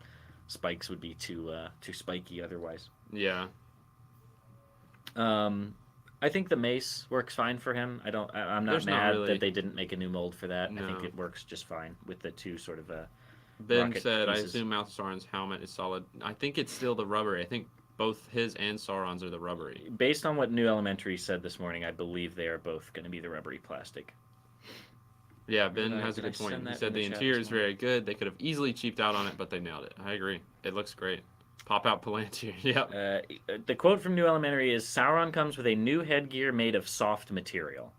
spikes would be too spiky otherwise. Yeah. I think the mace works fine for him. I'm not There's not mad really- that they didn't make a new mold for that. I think No. it works just fine with the two sort of Ben rocket said, I pieces. assume Mouth of Sauron's helmet is solid. I think it's still the rubbery. I think both his and Sauron's are the rubbery. based on what New Elementary said this morning. I believe they are both going to be the rubbery plastic. Yeah, Ben Did I- has a did I good point. send He that said in the the chat interior this is very good. They could have easily cheaped out on it, but they nailed it. I agree. It looks great. Pop out Palantir. Yep. The quote from New Elementary is Sauron comes with a new headgear made of soft material.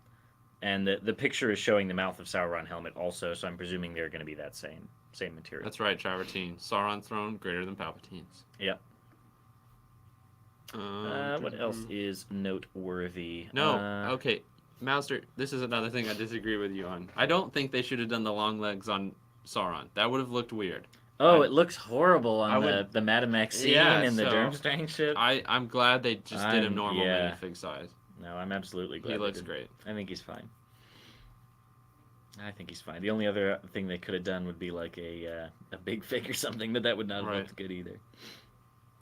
And the picture is showing the Mouth of Sauron helmet also, so I'm presuming they're going to be that same same material. That's right, Travertine. Sauron's throne greater than Palpatine's. Yep. What else is noteworthy? No, okay. Mouser, this is another thing I disagree with you on. I don't think they should have done the long legs on Sauron. That would have looked weird. Oh, it looks horrible on I would- the Madame Maxine Yeah, and the so Durmstrang ship. I'm glad they just did him normal yeah. minifig size. No, I'm absolutely glad. He they looks did. great. I think he's fine. I think he's fine. The only other thing they could have done would be like a big fig or something, but that would not have Right. looked good either.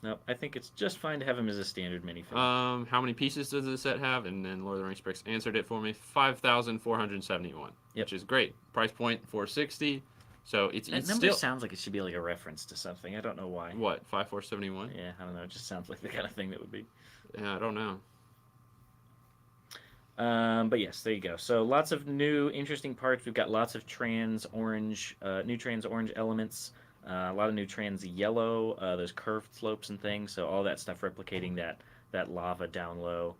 No, I think it's just fine to have him as a standard minifig. How many pieces does the set have? And then Lord of the Rings Bricks answered it for me. 5,471, Yep. which is great. Price point $460. So it's That it's number still sounds like it should be like a reference to something. I don't know why. what 5,471? Yeah, I don't know. It just sounds like the kind of thing that would be. Yeah, I don't know. But yes, there you go. So lots of new, interesting parts. We've got lots of new trans orange elements. A lot of new trans yellow. There's curved slopes and things. So all that stuff replicating that lava down low.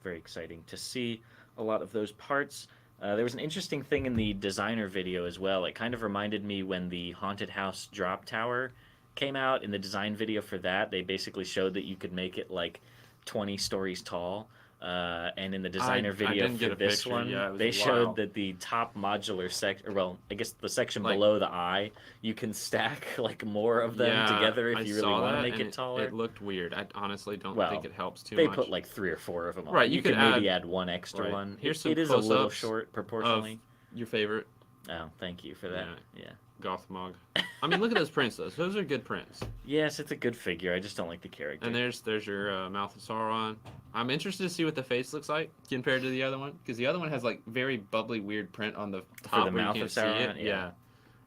Very exciting to see a lot of those parts. There was an interesting thing in the designer video as well. It kind of reminded me when the Haunted House Drop Tower came out. In the design video for that, they basically showed that you could make it like 20 stories tall. And in the designer I video didn't for get a this picture. one, Yeah, it was they wild. showed that the top modular section, well, I guess the section Like- below the eye, you can stack like more of them together if I you really saw want to that, make and it taller. It looked weird. I honestly don't Well, think it helps too They much. put like 3 or 4 of them on. Right, You you could could maybe add one extra right. one. Here's some It is a little close-ups short proportionally. Your favorite Oh, thank you for that. Yeah. Gothmog. I mean, look at those prints, though. Those are good prints. Yes, it's a good figure. I just don't like the character. And there's your Mouth of Sauron. I'm interested to see what the face looks like compared to the other one, because the other one has like very bubbly, weird print on the top the where mouth you of can't see Sauron? it. Yeah.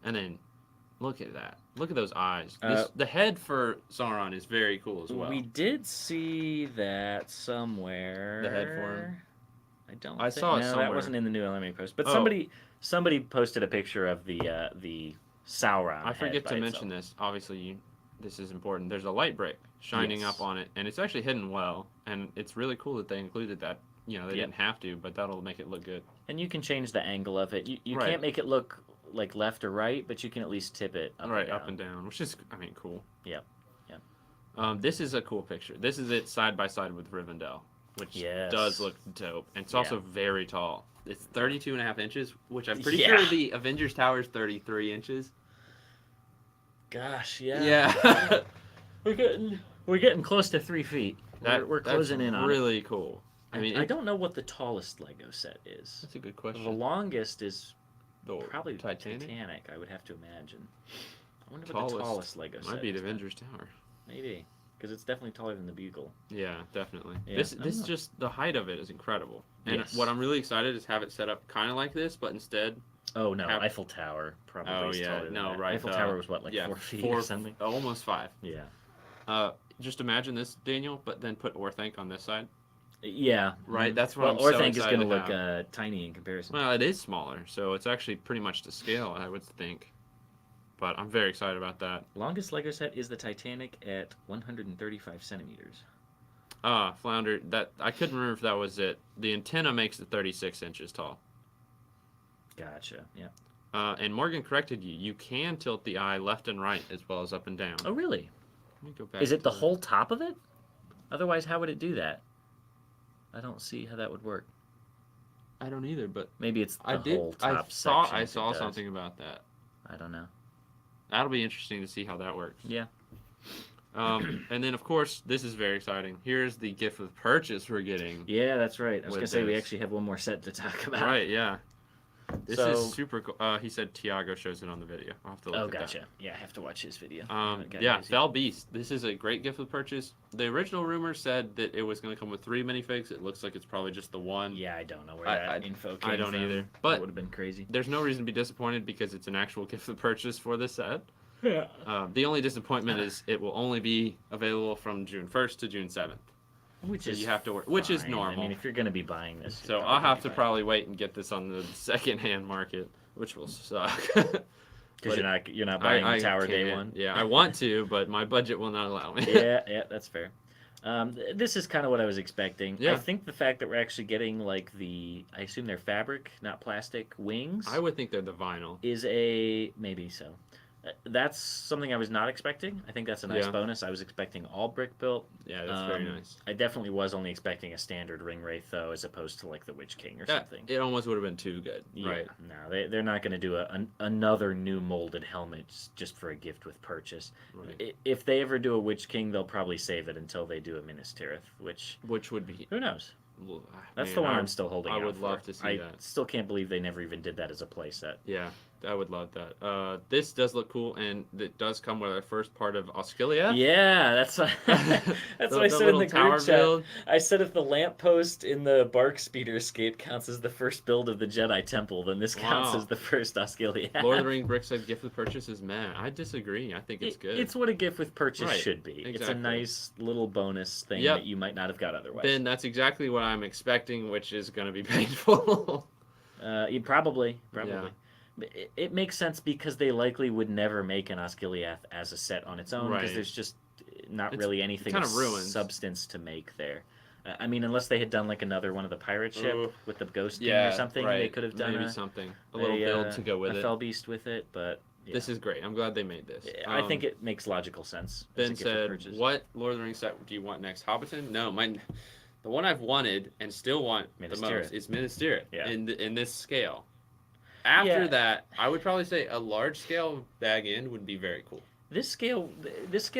And then look at that. Look at those eyes. Uh, The head for Sauron is very cool as well. We did see that somewhere. The head for him? I don't. I saw it no, somewhere. that wasn't in the new LMA post. But Oh. somebody posted a picture of the Sauron. I forget head to by mention itself. this. Obviously, this is important. There's a light brick shining Yes. up on it, and it's actually hidden well. And it's really cool that they included that. You know, they Yep. didn't have to, but that'll make it look good. And you can change the angle of it. You Right. can't make it look like left or right, but you can at least tip it up Right, and down. up and down, which is, I mean, cool. Yep, yep. This is a cool picture. This is it side by side with Rivendell, which Yes. does look dope. And it's Yeah. also very tall. It's 32.5 inches, which I'm pretty Yeah. sure the Avengers Tower is 33 inches. Gosh, yeah. Yeah. We're getting close to 3 feet. We're closing that's in on it. really cool. I mean, I don't know what the tallest Lego set is. That's a good The question. longest is The probably Titanic? Titanic, I would have to imagine. I wonder what Tallest. the tallest Lego set Might be the is then. Avengers Tower. Maybe. Because it's definitely taller than the Bugle. Yeah, definitely. Yeah, This I don't this know. just the height of it is incredible. And Yes. what I'm really excited is have it set up kind of like this, but instead, Oh, no. Have- Eiffel Tower probably Oh, is yeah. taller than No, that. right, Eiffel Tower was what, like 4 feet or something? almost 5. Yeah. Just imagine this, Daniel, but then put Orthanc on this side. Yeah. Right, that's what Well, I'm so Orthanc is excited going to to look have. tiny in comparison. Well, it is smaller, so it's actually pretty much to scale, I would think. But I'm very excited about that. Longest Lego set is the Titanic at 135 centimeters. Flounder, that I couldn't remember if that was it. The antenna makes it 36 inches tall. Gotcha. Yeah. And Morgan corrected you. You can tilt the eye left and right as well as up and down. Oh, really? Let me go back Is it to the whole top of it? Otherwise, how would it do that? I don't see how that would work. I don't either, but Maybe it's the I did. whole I top saw. section. I if it saw does. something about that. I don't know. That'll be interesting to see how that works. Yeah. And then, of course, this is very exciting. Here's the gift of purchase we're getting. Yeah, that's right. I was With going to say we this. actually have one more set to talk about. Right, yeah. This So- is super cool. He said Tiago shows it on the video. I'll have to look Oh, at gotcha. Yeah, I have to watch his video. that. I haven't gotten Yeah, his yet. Fell Beast. This is a great gift of purchase. The original rumor said that it was going to come with 3 minifigs. It looks like it's probably just the one. Yeah, I don't know where I- that info came I don't from. either. That But would have been crazy. there's no reason to be disappointed because it's an actual gift of purchase for this set. Yeah. The only disappointment is it will only be available from June 1st to June 7th. Which So is you have to work, which is fine. normal. I mean, if you're going to be buying this, So you're I'll have to gonna be probably wait and get this on the second-hand market, which will suck. because you're not buying Tower Day can't. one. Yeah, I want to, but my budget will not allow me. Yeah, that's fair. This is kind of what I was expecting. Yeah. I think the fact that we're actually getting like I assume they're fabric, not plastic wings. I would think they're the vinyl. Is maybe so. That's something I was not expecting. I think that's a nice bonus. I was expecting all brick built. Yeah, that's very nice. I definitely was only expecting a standard ring wraith though, as opposed to like the Witch King or something. It almost would have been too good. Yeah, Right. no, they're not going to do another new molded helmet just for a gift with purchase. Right. If they ever do a Witch King, they'll probably save it until they do a Minas Tirith, which would be. who knows? Well, That's man, the one I'm still holding. I out would for. love to see that. I still can't believe they never even did that as a playset. Yeah, I would love that. This does look cool, and it does come with our first part of Osculia. Yeah, that's what I said in the group chat. Build. I said if the lamppost in the Bark Speeder escape counts as the first build of the Jedi Temple, then this counts as the first Osculia. Lord of the Rings brick said gift with purchase is mad. I disagree. I think it's good. It's what a gift with purchase Right, should be. It's a exactly. nice little bonus thing Yep. that you might not have got otherwise. Ben, that's exactly what I'm expecting, which is going to be painful. Probably. Yeah. It makes sense because they likely would never make an Osculiath as a set on its own because Right. there's just not really anything kind of of ruins. substance to make there. I mean, unless they had done like another one of the pirate ship Ooh. with the Ghost King Yeah, or something, right. they could have done maybe a something, a little build to go with a it. Fell Beast with it, but yeah. This is great. I'm glad they made this. I think it makes logical sense. as a Ben gift of said, purchase. "What Lord of the Rings set do you want next? Hobbiton? No, the one I've wanted and still want Minas the Tirith. most is Minas Tirith Yeah. in this scale. After Yeah. that, I would probably say a large scale bag end would be very cool. This scale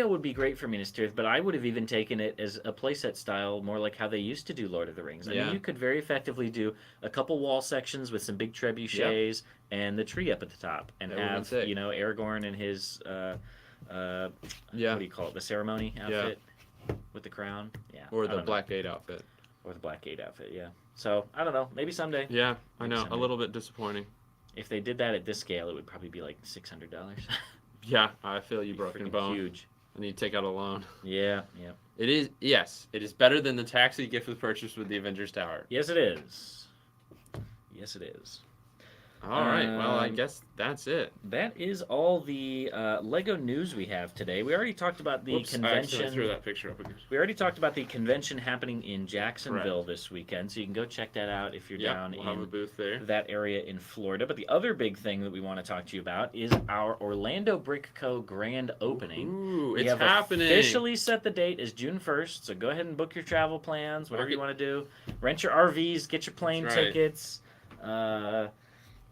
would be great for Minas Tirith, but I would have even taken it as a playset style, more like how they used to do Lord of the Rings. I Yeah. mean, you could very effectively do a couple wall sections with some big trebuchets and the tree up at the top, and That would've been have sick. Aragorn and his what Yeah, do you call it, the ceremony outfit with the crown, or I the don't know. Black Gate outfit. or the Black Gate outfit, yeah. So I don't know, maybe someday. Yeah, I Maybe know. someday. A little bit disappointing. If they did that at this scale, it would probably be like $600. Yeah, I feel you, broken Freaking bone. huge. I need to take out a loan. Yeah. It is, yes, it is better than the taxi gift with purchase with the Avengers Tower. Yes, it is. Yes, it is. All right, well, I Um, guess that's it. That is all the Lego news we have today. We already talked about the Whoops, I accidentally threw convention. that picture up again. We already talked about the convention happening in Jacksonville this weekend, so you can go check that out if you're down We'll have a in booth there. that area in Florida. But the other big thing that we want to talk to you about is our Orlando Brick Co. grand opening. Ooh, We it's have happening. officially set the date as June 1st, so go ahead and book your travel plans, whatever you want to do. Rent your RVs, get your plane That's right. tickets,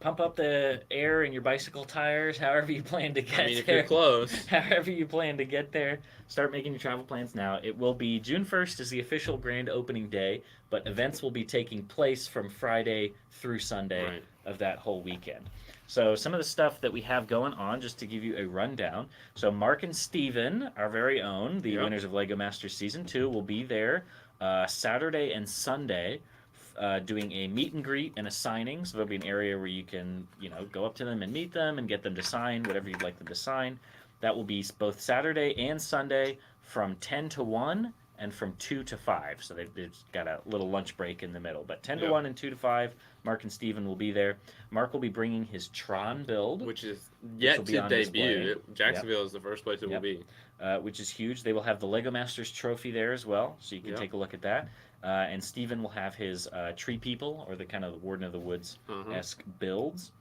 pump up the air in your bicycle tires, however you plan to get I mean, if there. you're close. However you plan to get there, start making your travel plans now. It will be June 1st is the official grand opening day, but events will be taking place from Friday through Sunday Right. of that whole weekend. So some of the stuff that we have going on, just to give you a rundown. So Mark and Steven, our very own, the Yep. winners of LEGO Masters Season 2, will be there Saturday and Sunday doing a meet and greet and a signing. So there'll be an area where you can, go up to them and meet them and get them to sign whatever you'd like them to sign. That will be both Saturday and Sunday from 10 to 1 and from 2 to 5. So they've got a little lunch break in the middle. But 10 to Yep. 1 and 2 to 5, Mark and Steven will be there. Mark will be bringing his Tron build, Which is yet will be to on debut. display. Jacksonville is the first place it will Yep. be. which is huge. They will have the LEGO Masters trophy there as well, so you can Yep. take a look at that. And Steven will have his Tree People, or the kind of Warden of the Woods-esque builds.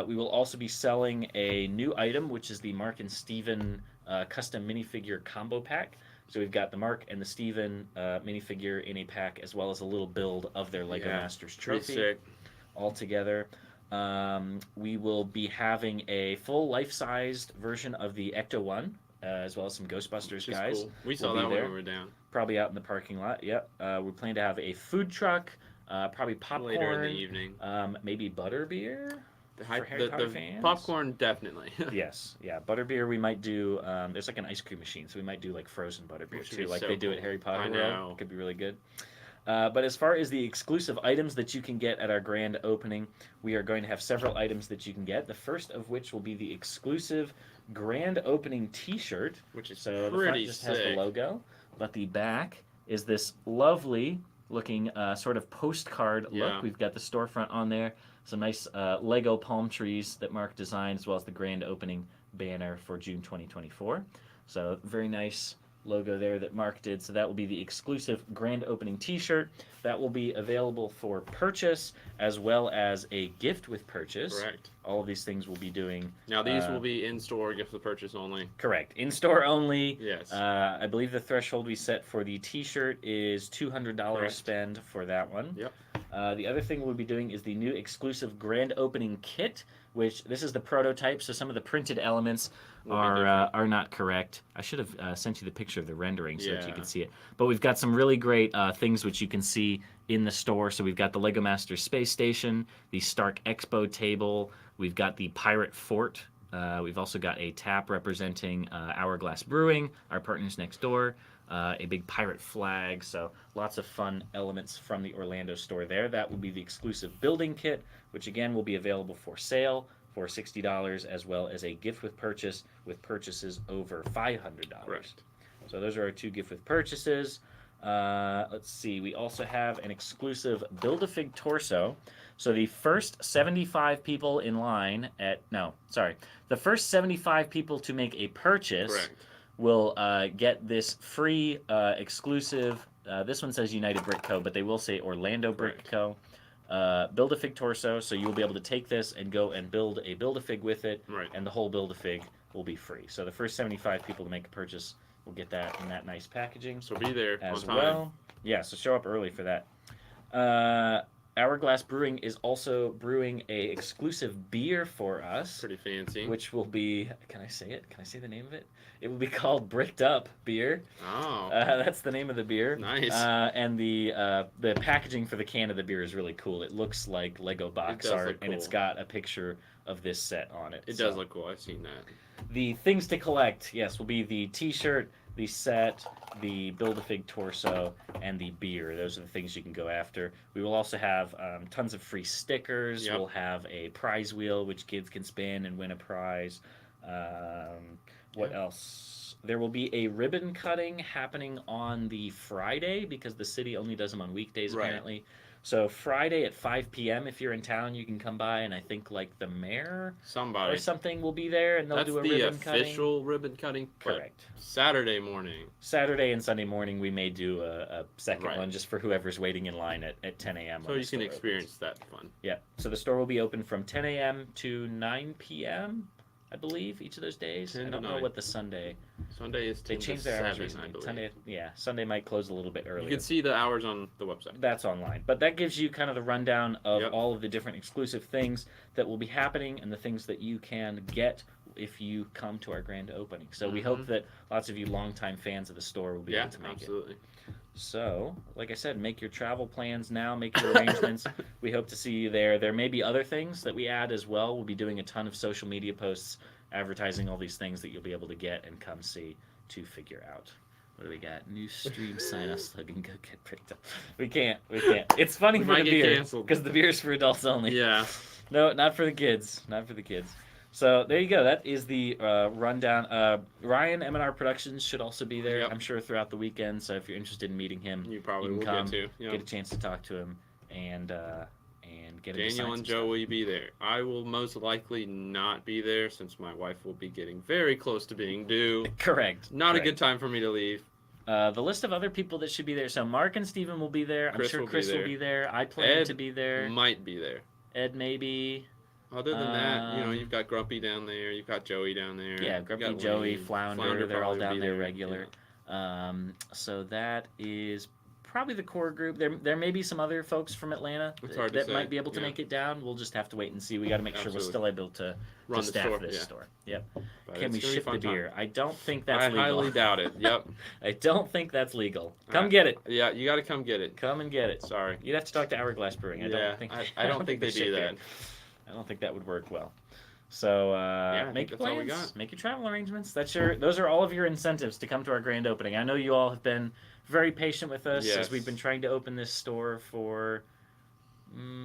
We will also be selling a new item, which is the Mark and Steven custom minifigure combo pack. So we've got the Mark and the Steven minifigure in a pack, as well as a little build of their LEGO Yeah, Masters Pretty trophy sick. all together. We will be having a full life-sized version of the Ecto-1, as well as some Ghostbusters Which is guys. cool. We saw will be that when there. we were down. Probably out in the parking lot. Yep. We plan to have a food truck, probably popcorn, Later in the evening. maybe butterbeer. The, for Harry Potter the fans? popcorn, definitely. Yes, yeah, butterbeer. We might do. There's like an ice cream machine, so we might do like frozen butterbeer Which would too, be like so they do at cool. Harry Potter I World. know. It could be really good. But as far as the exclusive items that you can get at our grand opening, we are going to have several items that you can get. The first of which will be the exclusive grand opening T-shirt. Which is So the front pretty just sick. has the logo, but the back is this lovely looking sort of postcard Yeah. look. We've got the storefront on there, some nice Lego palm trees that Mark designed, as well as the grand opening banner for June 2024. So very nice logo there that Mark did. So that will be the exclusive grand opening t-shirt. That will be available for purchase as well as a gift with purchase. Correct. All of these things we'll be doing. Now these will be in-store, gift with purchase only. Correct. In-store only. Yes. I believe the threshold we set for the t-shirt is $200 Correct. spend for that one. Yep. The other thing we'll be doing is the new exclusive grand opening kit, which this is the prototype, so some of the printed elements are not correct. I should have sent you the picture of the rendering so that you Yeah. could see it. But we've got some really great things which you can see in the store. So we've got the Lego Masters Space Station, the Stark Expo table, we've got the Pirate Fort. We've also got a tap representing Hourglass Brewing, our partners next door, a big pirate flag, so lots of fun elements from the Orlando store there. That will be the exclusive building kit, which again will be available for sale for $60, as well as a gift with purchase with purchases over $500. Correct. So those are our two gift with purchases. Let's see, we also have an exclusive Build-A-Fig torso. So the first 75 people in line the first 75 people to make a purchase Correct. will get this free exclusive, this one says United Brick Co., but they will say Orlando Brick Co. Build-A-Fig torso, so you'll be able to take this and go and build a Build-A-Fig with it, Right. and the whole Build-A-Fig will be free. So the first 75 people to make a purchase will get that in that nice packaging So be there as on time. well. Yeah, so show up early for that. Hourglass Brewing is also brewing a exclusive beer for us, Pretty fancy. which will be, can I say it? Can I say the name of it? It will be called Bricked Up Beer. Oh. That's the name of the beer. Nice. And the packaging for the can of the beer is really cool. It looks like Lego box does art, look and it's cool. got a picture of this set on it. It So does look cool. I've seen that. the things to collect, yes, will be the T-shirt, the set, the Build-A-Fig torso, and the beer. Those are the things you can go after. We will also have tons of free stickers. Yep. We'll have a prize wheel, which kids can spin and win a prize. What else? There will be a ribbon cutting happening on the Friday because the city only does them on weekdays, Right. apparently. So Friday at 5 p.m. if you're in town, you can come by, and I think like the mayor Somebody. or something will be there, and they'll That's do a the ribbon cutting. official ribbon cutting. but Correct. Saturday morning. Saturday and Sunday morning, we may do a second Right. one just for whoever's waiting in line at 10 a.m. So when you the store can opens. experience that fun. Yeah. So the store will be open from 10 a.m. to 9 p.m., I believe, each of those days. 10 I to don't know 9. what the Sunday. Sunday is 10 They to changed their hours 7, I recently. believe. Sunday might close a little bit earlier. You can see the hours on the website. That's online. But that gives you kind of the rundown of Yep. all of the different exclusive things that will be happening and the things that you can get if you come to our grand opening. So we hope that lots of you longtime fans of the store will be Yeah, able to make absolutely. it. So, like I said, make your travel plans now, make your arrangements. We hope to see you there. There may be other things that we add as well. We'll be doing a ton of social media posts advertising all these things that you'll be able to get and come see to figure out. What do we got? New stream sign up slogan. Go get picked up. We can't. It's funny We for might the get beer canceled. because the beer's for adults only. Yeah. No, not for the kids. Not for the kids. So there you go. That is the rundown. Ryan M&R Productions should also be there. Yep. I'm sure throughout the weekend. So if you're interested in meeting him, You probably you will can come, get to. Yeah. get a chance to talk to him, and get him to sign Daniel and some Joe, stuff. will you be there? I will most likely not be there since my wife will be getting very close to being due. Correct. Not correct. a good time for me to leave. The list of other people that should be there. So Mark and Steven will be there. I'm Chris sure will be Chris will there. be there. I plan Ed to be there. Might be there. Ed maybe. Other than that, Um, you've got Grumpy down there. You've got Joey down there. Yeah, you've Grumpy, got Joey, Wayne. Flounder, they're all probably down be there regular. So that is probably the core group. There may be some other folks from Atlanta It's hard to that say, might be able to yeah. make it down. We'll just have to wait and see. We got to make sure we're Absolutely. still able to Run the staff store. this Yeah. store. Yep. But Can it's we gonna be a ship the fun time. beer? I don't think that's I legal. highly doubt it. Yep. I don't think that's legal. Come Uh, get it. Yeah, you got to come get it. Come and get it. Sorry. You'd have to talk to Hourglass Brewing. I don't think. I don't think they ship do beer. that. I don't think that would work well. So I make think your that's all we plans, got. make your travel arrangements. Those are all of your incentives to come to our grand opening. I know you all have been very patient with us as Yes. we've been trying to open this store for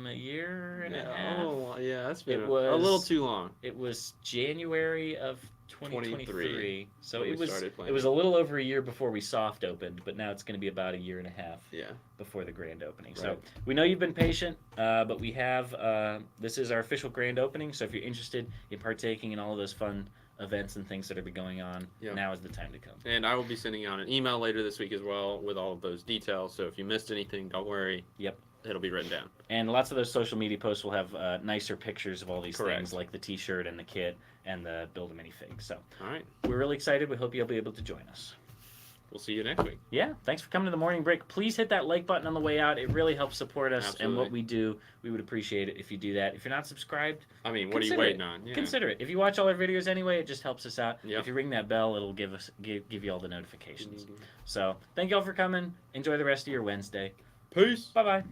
a year and a half. Oh, yeah, that's been It a was- little too long. It was January of 2023. So when it we was started playing. a little over a year before we soft opened, but now it's going to be about a year and a half Yeah. before the grand opening. So Right. we know you've been patient, but we have this is our official grand opening. So if you're interested in partaking in all of those fun events and things that are going on, Yep. now is the time to come. And I will be sending out an email later this week as well with all of those details. So if you missed anything, don't worry. Yep. It'll be written down. And lots of those social media posts will have nicer pictures of all these Correct. things, like the T-shirt and the kit and the Build-A-Minifig. So All right. we're really excited. We hope you'll be able to join us. We'll see you next week. Yeah, thanks for coming to the morning break. Please hit that like button on the way out. It really helps support us and what Absolutely. we do. We would appreciate it if you do that. If you're not subscribed, I mean, what are you Consider waiting it. on? Yeah. consider it. If you watch all our videos anyway, it just helps us out. Yep. If you ring that bell, it'll give you all the notifications. Mhm. So thank you all for coming. Enjoy the rest of your Wednesday. Peace. Bye-bye.